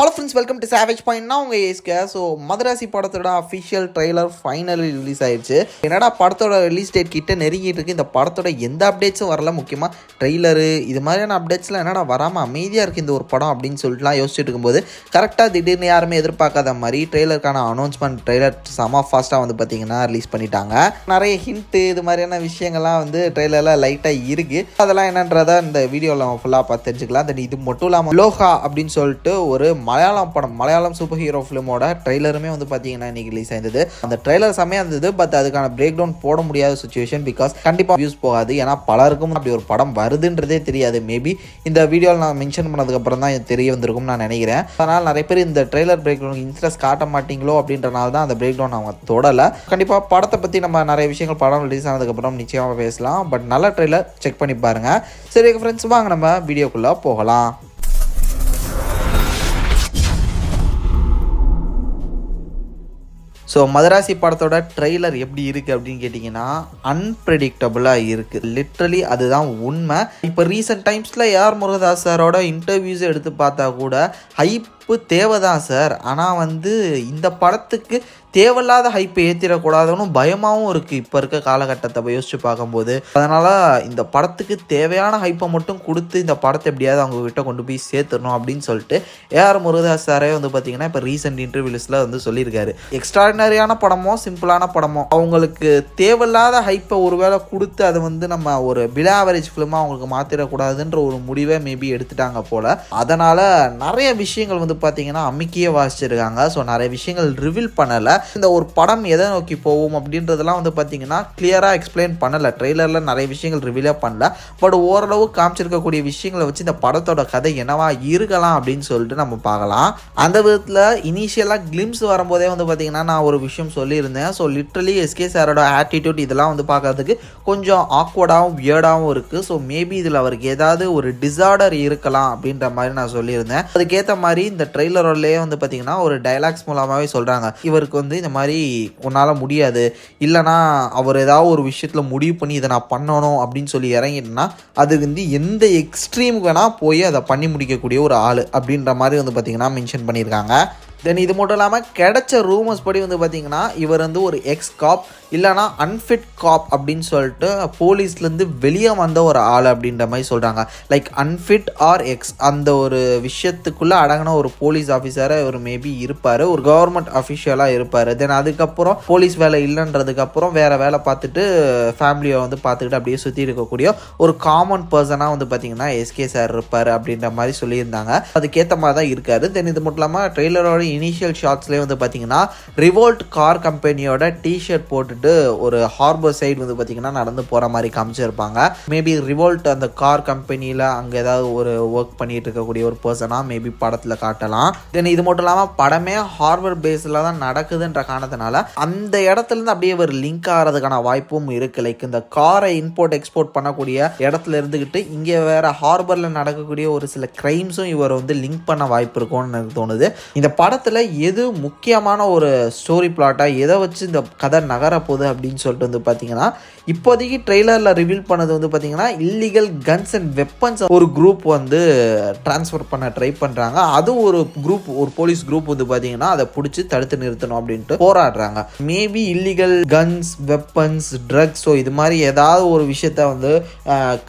Hello friends, welcome to savage point. நான் உங்கள் ஏஸ்கே. So Madrasi படத்தோட அஃபிஷியல் ட்ரெய்லர் ஃபைனலி ரிலீஸ் ஆயிடுச்சு. என்னடா படத்தோட ரிலீஸ் டேட் கிட்ட நெருங்கிட்டு இருக்கு, இந்த படத்தோட எந்த அப்டேட்ஸும் வரல. முக்கியமாக ட்ரெய்லரு இது மாதிரியான அப்டேட்ஸ்லாம் என்னடா வராமல் அமைதியாக இருக்குது இந்த ஒரு படம் அப்படின்னு சொல்லிட்டுலாம் யோசிச்சுட்டு இருக்கும்போது கரெக்டாக திடீர்னு யாருமே எதிர்பார்க்காத மாதிரி ட்ரெய்லருக்கான அனௌன்ஸ்மெண்ட் ட்ரெய்லர் செம ஃபாஸ்ட்டாக வந்து பார்த்திங்கன்னா ரிலீஸ் பண்ணிட்டாங்க. நிறைய ஹிண்ட்டு இது மாதிரியான விஷயங்கள்லாம் வந்து ட்ரெய்லரில் லைட்டாக இருக்குது. அதெல்லாம் என்னன்றதை இந்த வீடியோவில் நம்ம ஃபுல்லாக பார்த்து தெரிஞ்சுக்கலாம். தென் இது மட்டும் இல்லாமல் லோகா அப்படின்னு சொல்லிட்டு ஒரு மலையாளம் சூப்பர் ஹீரோ ஃபிலிமோட ட்ரெய்லருமே வந்து பார்த்தீங்கன்னா இன்னைக்கு ரிலீஸ் ஆயிருந்தது. அந்த ட்ரெய்லர் செம்மையாக இருந்தது. பட் அதுக்கான பிரேக் டவுன் போட முடியாத சுச்சுவேஷன். பிகாஸ் கண்டிப்பாக வியூஸ் போகாது. ஏன்னா பலருக்கும் அப்படி ஒரு படம் வருதுன்றதே தெரியாது. மேபி இந்த வீடியோவில் நான் மென்ஷன் பண்ணதுக்கப்புறம் தான் தெரிய வந்திருக்கும்னு நான் நினைக்கிறேன். அதனால் நிறைய பேர் இந்த ட்ரெய்லர் பிரேக் டவுனுக்கு இன்ட்ரெஸ்ட் காட்ட மாட்டீங்களோ அப்படின்றனால தான் அந்த பிரேக் டவுன் அவங்க தொடலை. கண்டிப்பாக படத்தை பற்றி நம்ம நிறைய விஷயங்கள் படம் ரிலீஸ் ஆனதுக்கப்புறம் நிச்சயமாக பேசலாம். பட் நல்ல ட்ரெய்லர் செக் பண்ணி பாருங்கள். சரி ஃப்ரெண்ட்ஸ், வாங்க நம்ம வீடியோக்குள்ளே போகலாம். ஸோ மதராசி படத்தோட ட்ரெய்லர் எப்படி இருக்குது அப்படின்னு கேட்டிங்கன்னா அன்பிரடிக்டபுளாக இருக்குது. லிட்ரலி அதுதான் உண்மை. இப்போ ரீசெண்ட் டைம்ஸில் ஏஆர் முருகதாஸ் சாரோட இன்டர்வியூஸை எடுத்து பார்த்தா கூட ஹைப்பு தேவைதான் சார், ஆனால் வந்து இந்த படத்துக்கு தேவையில்லாத ஹைப்பை ஏற்றிடக்கூடாதுன்னு பயமாகவும் இருக்குது இப்போ இருக்க காலகட்டத்தை யோசிச்சு பார்க்கும்போது. அதனால் இந்த படத்துக்கு தேவையான ஹைப்பை மட்டும் கொடுத்து இந்த படத்தை எப்படியாவது அவங்கக்கிட்ட கொண்டு போய் சேர்த்துடணும் அப்படின்னு சொல்லிட்டு ஏஆர் முருகதாஸ் சாரே வந்து பார்த்திங்கன்னா இப்போ ரீசெண்ட் இன்டர்வியூஸில் வந்து சொல்லியிருக்காரு. எக்ஸ்ட்ராடினரியான படமோ சிம்பிளான படமோ அவங்களுக்கு தேவையில்லாத ஹைப்பை ஒருவேளை கொடுத்து அதை வந்து நம்ம ஒரு பிலோ ஆவரேஜ் ஃபிலிமாக அவங்களுக்கு மாற்றிடக்கூடாதுன்ற ஒரு முடிவை மேபி எடுத்துட்டாங்க போல். அதனால் நிறைய விஷயங்கள் வந்து பார்த்திங்கன்னா அமுக்கியே வாசிச்சிருக்காங்க. ஸோ நிறைய விஷயங்கள் ரிவீல் பண்ணலை. இந்த ஒரு படம் எதை நோக்கி போகும் அப்படின்றதெல்லாம் வந்து பார்த்தீங்கன்னா கிளியராக எக்ஸ்பிளைன் பண்ணலை. ட்ரெய்லரில் நிறைய விஷயங்கள் ரிவீலே பண்ணல. பட் ஓரளவு காமிச்சிருக்கக்கூடிய விஷயங்களை வச்சு இந்த படத்தோட கதை என்னவா இருக்கலாம் அப்படின்னு சொல்லிட்டு நம்ம பார்க்கலாம். அந்த விதத்தில் இனிஷியலாக கிளிம்ஸ் வரும்போதே வந்து பார்த்தீங்கன்னா நான் ஒரு விஷயம் சொல்லியிருந்தேன். ஸோ லிட்ரலி எஸ்கே சாரோட ஆட்டிடியூட் இதெல்லாம் வந்து பார்க்கறதுக்கு கொஞ்சம் ஆக்வர்டாகவும் வியர்டாகவும் இருக்குது. ஸோ மேபி இதில் அவருக்கு ஏதாவது ஒரு டிசார்டர் இருக்கலாம் அப்படின்ற மாதிரி நான் சொல்லியிருந்தேன். அதுக்கேற்ற மாதிரி இந்த ட்ரெய்லரோடலேயே வந்து பார்த்தீங்கன்னா ஒரு டைலாக்ஸ் மூலமாகவே சொல்கிறாங்க, இவருக்கு வந்து இந்த மாதிரி உன்னால் முடியாது, இல்லைனா அவர் ஏதாவது ஒரு விஷயத்தில் முடிவு பண்ணி இதை நான் பண்ணணும் அப்படின்னு சொல்லி இறங்கிட்டேன்னா அது வந்து எந்த எக்ஸ்ட்ரீமுக்கு வேணால் போய் அதை பண்ணி முடிக்கக்கூடிய ஒரு ஆள் அப்படின்ற மாதிரி வந்து பார்த்திங்கன்னா மென்ஷன் பண்ணியிருக்காங்க. தென் இது மட்டும் இல்லாமல் கிடைச்ச ரூமர்ஸ் படி வந்து பார்த்திங்கன்னா இவர் வந்து ஒரு எக்ஸ் காப் இல்லைனா அன்ஃபிட் காப் அப்படின்னு சொல்லிட்டு போலீஸ்லேருந்து வெளியே வந்த ஒரு ஆள் அப்படின்ற மாதிரி சொல்கிறாங்க. லைக் அன்ஃபிட் ஆர் எக்ஸ் அந்த ஒரு விஷயத்துக்குள்ளே அடங்கின ஒரு போலீஸ் ஆஃபீஸராக இவர் மேபி இருப்பார், ஒரு கவர்மெண்ட் அஃபிஷியலாக இருப்பார். தென் அதுக்கப்புறம் போலீஸ் வேலை இல்லைன்றதுக்கப்புறம் வேறு வேலை பார்த்துட்டு ஃபேமிலியை வந்து பார்த்துக்கிட்டு அப்படியே சுற்றி இருக்கக்கூடிய ஒரு காமன் பர்சனாக வந்து பார்த்திங்கன்னா எஸ்கே சார் இருப்பார் அப்படின்ற மாதிரி சொல்லியிருந்தாங்க. அதுக்கேற்ற மாதிரி தான் இருக்கார். தென் இது மட்டும் இல்லாமல் ட்ரெய்லரோட இனிஷியல் ஷாட்ஸ்லேயே வந்து பார்த்தீங்கன்னா ரிவோல்ட் கார் கம்பெனியோட டிஷர்ட் போட்டுட்டு ஒரு ஹார்பர் சைடு வந்து பார்த்தீங்கன்னா நடந்து போகிற மாதிரி காமிச்சிருப்பாங்க. மேபி ரிவோல்ட் அந்த கார் கம்பெனியில் அங்கே ஏதாவது ஒரு ஒர்க் பண்ணிட்டு இருக்கக்கூடிய ஒரு பர்சனாக மேபி படத்தில் காட்டலாம். தென் இது மட்டும் இல்லாமல் படமே ஹார்பர் பேஸில் தான் நடக்குதுன்ற காரணத்தினால அந்த இடத்துலேருந்து அப்படியே ஒரு லிங்க் ஆகிறதுக்கான வாய்ப்பும் இருக்குது. லைக் இந்த காரை இம்போர்ட் எக்ஸ்போர்ட் பண்ணக்கூடிய இடத்துல இருந்துக்கிட்டு இங்கே வேறு ஹார்பரில் நடக்கக்கூடிய ஒரு சில கிரைம்ஸும் இவர் வந்து லிங்க் பண்ண வாய்ப்பு இருக்கும்னு எனக்கு தோணுது. இந்த படத்தில் எது முக்கியமான ஒரு ஸ்டோரி பிளாட்டாக எதை வச்சு இந்த கதை நகரப்போகுது அப்படின்னு சொல்லிட்டு வந்து பார்த்தீங்கன்னா இப்போதைக்கு ட்ரெய்லரில் ரிவீல் பண்ணது வந்து பார்த்தீங்கன்னா இல்லீகல் கன்ஸ் அண்ட் வெப்பன்ஸ் ஒரு குரூப் வந்து ட்ரான்ஸ்ஃபர் பண்ண ட்ரை பண்ணுறாங்க. அதுவும் ஒரு குரூப், ஒரு போலீஸ் குரூப் வந்து பார்த்தீங்கன்னா அதை பிடிச்சி தடுத்து நிறுத்தணும் அப்படின்ட்டு போராடுறாங்க. Maybe illegal guns, weapons, drugs, so இது மாதிரி ஏதாவது ஒரு விஷயத்த வந்து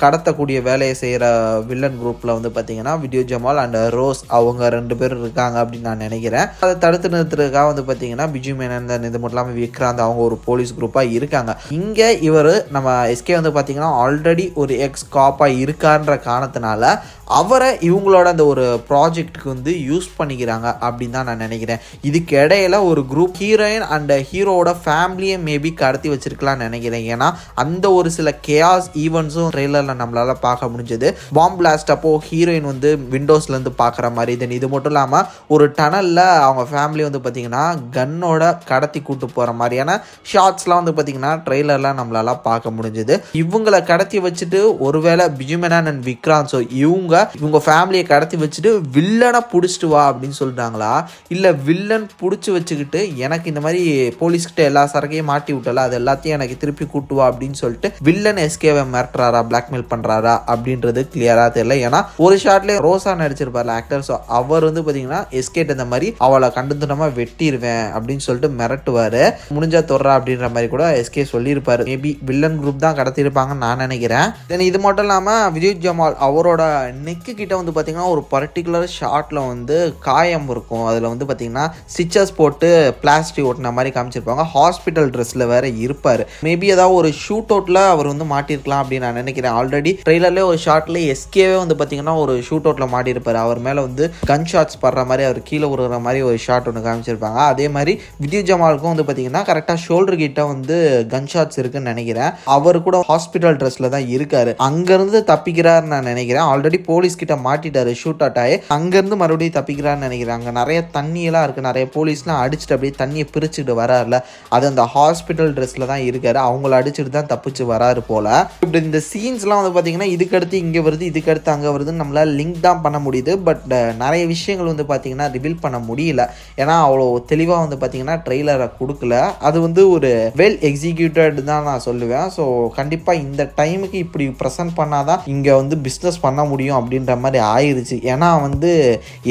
கடத்தக்கூடிய வேலையை செய்கிற வில்லன் குரூப்பில் வந்து பார்த்தீங்கன்னா விடியோ ஜமால் அண்ட் ரோஸ் அவங்க 2 பேர் இருக்காங்க அப்படின்னு நான் நினைக்கிறேன். அதை தடுத்து நிறுத்துறதுக்காக வந்து பார்த்தீங்கன்னா பிஜு மேனன் இது மட்டும் இல்லாமல் விக்ராந்த் அவங்க ஒரு போலீஸ் குரூப்பாக இருக்காங்க. இங்கே இவர் நம்ம எஸ்கே வந்து பார்த்தீங்கன்னா ஆல்ரெடி ஒரு எக்ஸ் காப்பாக இருக்கான்ற காரணத்தினால அவரை இவங்களோட அந்த ஒரு ப்ராஜெக்டுக்கு வந்து யூஸ் பண்ணிக்கிறாங்க அப்படின்னு தான் நான் நினைக்கிறேன். இதுக்கு இடையில ஒரு குரூப் ஹீரோயின் அண்ட் ஹீரோவோட ஃபேமிலியை மேபி கடத்தி வச்சிருக்கலாம்னு நினைக்கிறேன். ஏன்னா அந்த ஒரு சில கேஆஸ் ஈவெண்ட்ஸும் ட்ரெய்லரில் நம்மளால் பார்க்க முடிஞ்சது. பாம் பிளாஸ்ட் அப்போ ஹீரோயின் வந்து விண்டோஸ்லேருந்து பார்க்குற மாதிரி. தென் இது மட்டும் இல்லாமல் ஒரு டனலில் அவங்க ஃபேமிலி வந்து பார்த்திங்கன்னா கன்னோட கடத்தி கூட்டு போகிற மாதிரியான ஷார்ட்ஸ் ஷார்ட்ஸ்லாம் வந்து பார்த்தீங்கன்னா ட்ரெய்லர்லாம் நம்மளால பார்க்க முடிஞ்சது. இவங்களை கடத்தி வச்சுட்டு ஒருவேளை பிஜுமெனான் அண்ட் விக்ராந்த் ஸோ இவங்க ஃபேமிலியை கடத்தி வச்சுட்டு வில்லனை பிடிச்சிட்டு வா அப்படின்னு சொல்லிட்டாங்களா, இல்லை வில்லன் பிடிச்சி வச்சுக்கிட்டு எனக்கு இந்த மாதிரி போலீஸ்கிட்ட எல்லா சரக்கையும் மாட்டி விட்டல அது எல்லாத்தையும் எனக்கு திருப்பி கூட்டு வா அப்படின்னு சொல்லிட்டு வில்லன் எஸ்கேவை மிரட்டுறாரா, பிளாக்மெயில் பண்ணுறாரா அப்படின்றது கிளியராக தெரியல. ஏன்னா ஒரு ஷாட்லேயே ரோசா நடிச்சிருப்பார் ஆக்டர். ஸோ அவர் வந்து பார்த்தீங்கன்னா எஸ்கேட் இந்த மாதிரி அவளை கண்டுத்தனமாக வெட்டிடுவேன் அப்படின்னு சொல்லிட்டு மிரட்டுவார். முடிஞ்சா தொடுறா அப்படின்ற மாதிரி கூட எஸ்கே சொல்லியிருப்பாரு. மேபி வில்லன் குரூப் தான் கடத்திருப்பாங்கன்னு நான் நினைக்கிறேன். தென் இது மட்டும் இல்லாமல் விஜய் ஜமால் அவரோட நெக்கு கிட்ட வந்து பார்த்தீங்கன்னா ஒரு பர்டிகுலர் ஷாட்டில் வந்து காயம் இருக்கும். அதில் வந்து பார்த்தீங்கன்னா ஸ்டிச்சஸ் போட்டு பிளாஸ்டிக் ஓட்டின மாதிரி காமிச்சிருப்பாங்க. ஹாஸ்பிட்டல் ட்ரெஸ்ஸில் வேற இருப்பார். மேபி ஏதாவது ஒரு ஷூட் அவுட்டில் அவர் வந்து மாட்டிருக்கலாம் அப்படின்னு நான் நினைக்கிறேன். ஆல்ரெடி ட்ரெய்லர்லேயே ஒரு ஷாட்டில் எஸ்கேவே வந்து பார்த்தீங்கன்னா ஒரு ஷூட் அவுட்டில் மாட்டியிருப்பார். அவர் மேலே வந்து கன் ஷாட்ஸ் படுற மாதிரி அவர் கீழே உருகிற மாதிரி ஒரு ஷாட் ஒன்று காமிச்சிருப்பாங்க. அதே மாதிரி விஜய் ஜமாலுக்கும் வந்து பார்த்தீங்கன்னா கரெக்டாக ஷோல்டர் கிட்ட வந்து கன் ஷாட்ஸ் இருக்குன்னு நினைக்கிறேன். அவர் கூட ஹாஸ்பிட்டல் ட்ரெஸ்ஸில் தான் இருக்காரு. அங்கேருந்து தப்பிக்கிறாருன்னு நான் நினைக்கிறேன். ஆல்ரெடி போலீஸ் கிட்ட மாட்டிட்டாரு ஷூட் அவுட் ஆகி. அங்கேருந்து மறுபடியும் தப்பிக்கிறான்னு நினைக்கிறேன். அங்கே நிறைய தண்ணியெல்லாம் இருக்குது. நிறைய போலீஸ்லாம் அடிச்சுட்டு அப்படியே தண்ணியை பிரிச்சுட்டு வராருல, அது அந்த ஹாஸ்பிட்டல் ட்ரெஸ்ஸில் தான் இருக்காரு. அவங்கள அடிச்சுட்டு தான் தப்பிச்சு வராரு போல. இப்படி இந்த சீன்ஸ்லாம் வந்து பார்த்தீங்கன்னா இதுக்கடுத்து இங்கே வருது, இதுக்கடுத்து அங்கே வருதுன்னு நம்மளால் லிங்க் தான் பண்ண முடியுது. பட் நிறைய விஷயங்கள் வந்து பார்த்தீங்கன்னா ரிவீல் பண்ண முடியல. ஏன்னா அவ்வளோ தெளிவாக வந்து பார்த்தீங்கன்னா ட்ரெய்லரை கொடுக்கல. அது வந்து ஒரு வெல் எக்ஸிக்யூட்டட் தான் நான் சொல்லுவேன். ஸோ கண்டிப்பாக இந்த டைமுக்கு இப்படி ப்ரெசென்ட் பண்ணாதான் இங்கே வந்து பிஸ்னஸ் பண்ண முடியும் அப்படின்ற மாதிரி ஆயிடுச்சு. ஏன்னா வந்து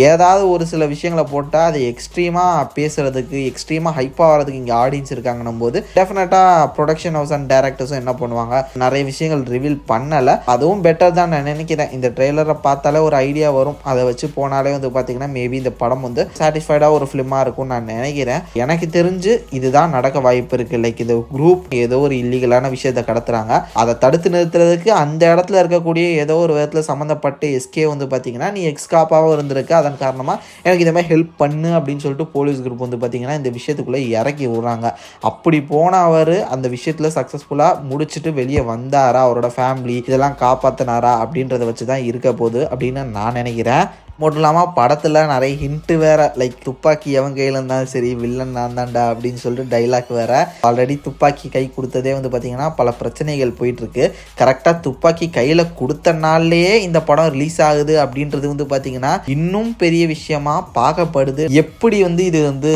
ஏதாவது ஒரு சில விஷயங்களை போட்டால் அது எக்ஸ்ட்ரீமாக பேசுகிறதுக்கு, எக்ஸ்ட்ரீமாக ஹைப்பாக வரதுக்கு இங்கே ஆடியன்ஸ் இருக்காங்கன்னும் போது டெஃபினட்டாக ப்ரொடக்ஷன் ஹவுஸ் அண்ட் டேரக்டர்ஸும் என்ன பண்ணுவாங்க, நிறைய விஷயங்கள் ரிவீல் பண்ணலை. அதுவும் பெட்டர் தான் நான் நினைக்கிறேன். இந்த ட்ரெய்லரை பார்த்தாலே ஒரு ஐடியா வரும். அதை வச்சு போனாலே வந்து பார்த்தீங்கன்னா மேபி இந்த படம் வந்து சாட்டிஸ்ஃபைடாக ஒரு ஃபிலிமாக இருக்கும்னு நான் நினைக்கிறேன். எனக்கு தெரிஞ்சு இதுதான் நடக்க வாய்ப்பு இருக்குது. லைக் இந்த குரூப் ஏதோ ஒரு இல்லீகலான விஷயத்தை கடத்துறாங்க, அதை தடுத்து நிறுத்துறதுக்கு அந்த இடத்துல இருக்கக்கூடிய ஏதோ ஒரு விதத்தில் சம்மந்தப்பட்டு எஸ்கே வந்து பார்த்தீங்கன்னா நீ எக்ஸ்காப்பாகவும் இருந்திருக்கு, அதன் காரணமாக எனக்கு இந்த மாதிரி ஹெல்ப் பண்ணு அப்படின்னு சொல்லிட்டு போலீஸ் குரூப் வந்து பார்த்தீங்கன்னா இந்த விஷயத்துக்குள்ளே இறக்கி விடுறாங்க. அப்படி போன அவர் அந்த விஷயத்தில் சக்ஸஸ்ஃபுல்லாக முடிச்சுட்டு வெளியே வந்தாரா, அவரோட ஃபேமிலி இதெல்லாம் காப்பாற்றினாரா அப்படின்றத வச்சு தான் இருக்க போகுது அப்படின்னு நான் நினைக்கிறேன். மட்டும் இல்லாமல் படத்தில் நிறைய ஹிண்ட்டு வேறு, லைக் துப்பாக்கி எவன் கையில் இருந்தாலும் சரி வில்லன் நான் தான்டா அப்படின்னு சொல்லிட்டு டைலாக் வேறு. ஆல்ரெடி துப்பாக்கி கை கொடுத்ததே வந்து பார்த்திங்கன்னா பல பிரச்சனைகள் போயிட்டுருக்கு. கரெக்டாக துப்பாக்கி கையில் கொடுத்த நாள்லேயே இந்த படம் ரிலீஸ் ஆகுது அப்படின்றது வந்து பார்த்திங்கன்னா இன்னும் பெரிய விஷயமா பார்க்கப்படுது. எப்படி வந்து இது வந்து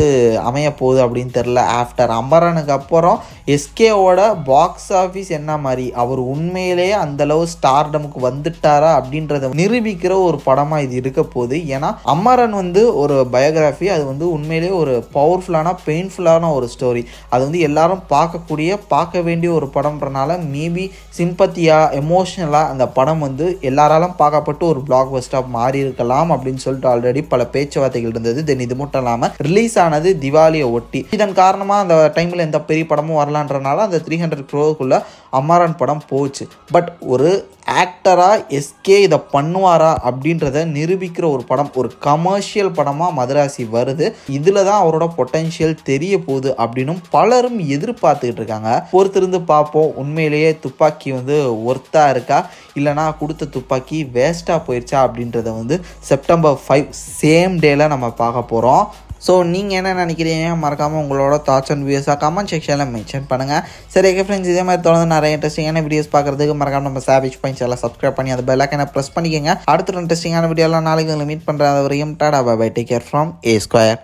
அமைய போகுது அப்படின்னு தெரில. ஆஃப்டர் அமரனுக்கு அப்புறம் எஸ்கேவோட பாக்ஸ் ஆஃபீஸ் என்ன மாதிரி, அவர் உண்மையிலேயே அந்தளவு ஸ்டார்டமுக்கு வந்துட்டாரா அப்படின்றத நிரூபிக்கிற ஒரு படமாக இது இருக்க போகுது. ஏன்னா அமரன் வந்து ஒரு பயோகிராஃபி, அது வந்து உண்மையிலேயே ஒரு பவர்ஃபுல்லான பெயின்ஃபுல்லான ஒரு ஸ்டோரி. அது வந்து எல்லாரும் பார்க்க வேண்டிய ஒரு படம்ன்றனால மேபி சிம்பத்தியாக எமோஷ்னலாக அந்த படம் வந்து எல்லாராலும் பார்க்கப்பட்டு ஒரு பிளாக் பஸ்டாக மாறி இருக்கலாம் அப்படின்னு சொல்லிட்டு ஆல்ரெடி பல பேச்சுவார்த்தைகள் இருந்தது. தென் இது மட்டும் இல்லாமல் ரிலீஸ் ஆனது திவாலியை ஒட்டி. இதன் காரணமாக அந்த டைமில் எந்த பெரிய படமும் வரலான்றனால அந்த 300 crore அமரன் படம் போச்சு. பட் ஒரு ஆக்டராக எஸ்கே இதை பண்ணுவாரா அப்படின்றத நிரூபிக்கிற ஒரு படம், ஒரு கமர்ஷியல் படமாக மதராசி வருது. இதில் தான் அவரோட பொட்டென்ஷியல் தெரிய போகுது அப்படின்னு பலரும் எதிர்பார்த்துக்கிட்டு இருக்காங்க. பொறுத்திருந்து பார்ப்போம். உண்மையிலேயே துப்பாக்கி வந்து ஒர்த்தாக இருக்கா, இல்லைனா கொடுத்த துப்பாக்கி வேஸ்ட்டாக போயிடுச்சா அப்படின்றத வந்து September 5 சேம் டேல நம்ம பார்க்க போகிறோம். ஸோ நீங்கள் என்ன நினைக்கிறீங்க, மறக்காமல் உங்களோட தாட்ஸ் அண்ட் வியூஸாக கமெண்ட் செக்ஷனில் மென்ஷன் பண்ணுங்கள். சரி ஓகே ஃப்ரெண்ட்ஸ், இதே மாதிரி தொடர்ந்து நிறைய இன்ட்ரெஸ்டிங்கான வீடியோஸ் பார்க்குறதுக்கு மறக்காமல் நம்ம சாவேஜ் பாயிண்ட்ஸ் எல்லாம் சப்ஸ்கிரைப் பண்ணி அந்த பெல் ஐகானை ப்ரெஸ் பண்ணிக்கோங்க. அடுத்த இன்ட்ரெஸ்டிங்கான வீடியோலாம் நாளைக்கு உங்களை மீட் பண்ணுற வரையும் tata bye bye, take care from A Square.